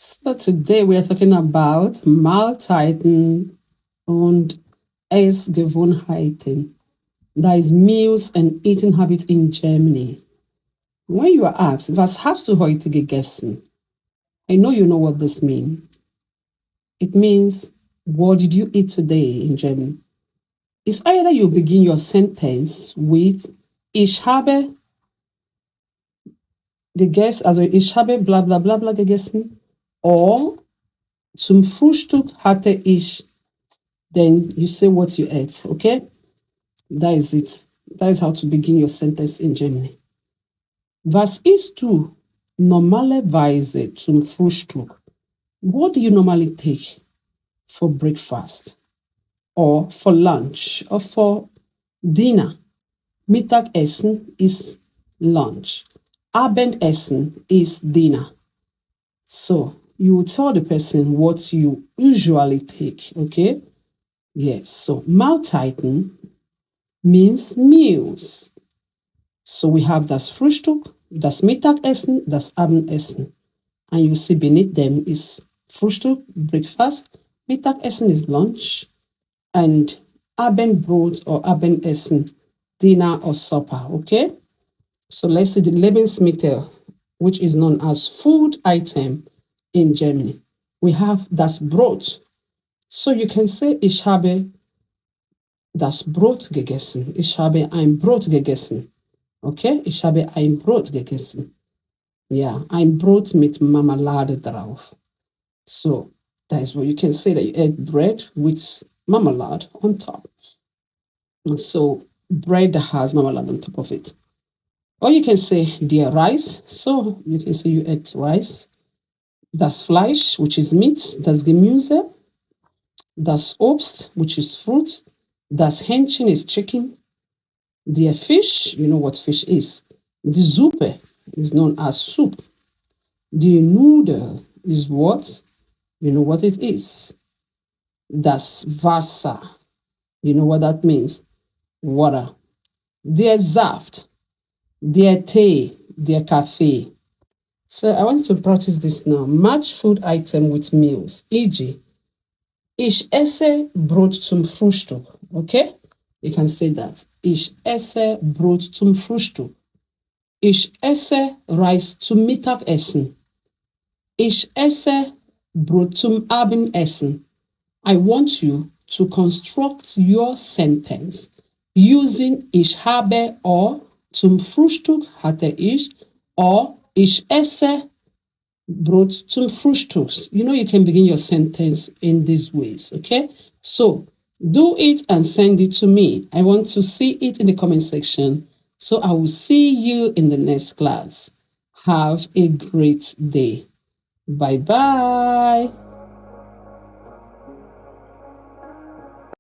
So today we are talking about Mahlzeiten und Essgewohnheiten. That is meals and eating habits in Germany. When you are asked, was hast du heute gegessen? I know you know what this means. It means, what did you eat today in German? It's either you begin your sentence with Ich habe gegessen, also ich habe bla bla bla bla gegessen, or zum Frühstück hatte ich. Then you say what you ate, okay? That is it. That is how to begin your sentence in Germany. Was isst du normalerweise zum Frühstück? What do you normally take for breakfast or for lunch or for dinner? Mittagessen is lunch. Abendessen is dinner. So you will tell the person what you usually take, okay? Yes, so Mahlzeiten means meals. So we have das Frühstück, das Mittagessen, das Abendessen. And you see beneath them is Frühstück, breakfast, Mittagessen is lunch, and Abendbrot or Abendessen, dinner or supper, okay? So let's see the Lebensmittel, which is known as food item in Germany. We have das Brot. So you can say, ich habe das Brot gegessen. Ich habe ein Brot gegessen. Okay? Ich habe ein Brot gegessen. Ja, ein Brot mit Marmelade drauf. So, that is what you can say, that you ate bread with marmalade on top. So, bread that has marmalade on top of it. Or you can say, der Reis. So, you can say you ate rice. Das Fleisch, which is meat. Das Gemüse. Das Obst, which is fruit. Das Hähnchen is chicken. The fish, you know what fish is. The Suppe is known as soup. The noodle is what? You know what it is. Das Wasser, you know what that means. Water. Der Saft, der Tee, der Kaffee. So I want you to practice this now. Match food item with meals. E.g., ich esse Brot zum Frühstück. Okay? You can say that. Ich esse Brot zum Frühstück. Ich esse Reis zum Mittagessen. Ich esse Brot zum Abendessen. I want you to construct your sentence using ich habe or zum Frühstück hatte ich or ich esse Brot zum Frühstück. You know, you can begin your sentence in these ways, okay? So, do it and send it to me. I want to see it in the comment section. So I will see you in the next class. Have a great day. Bye-bye.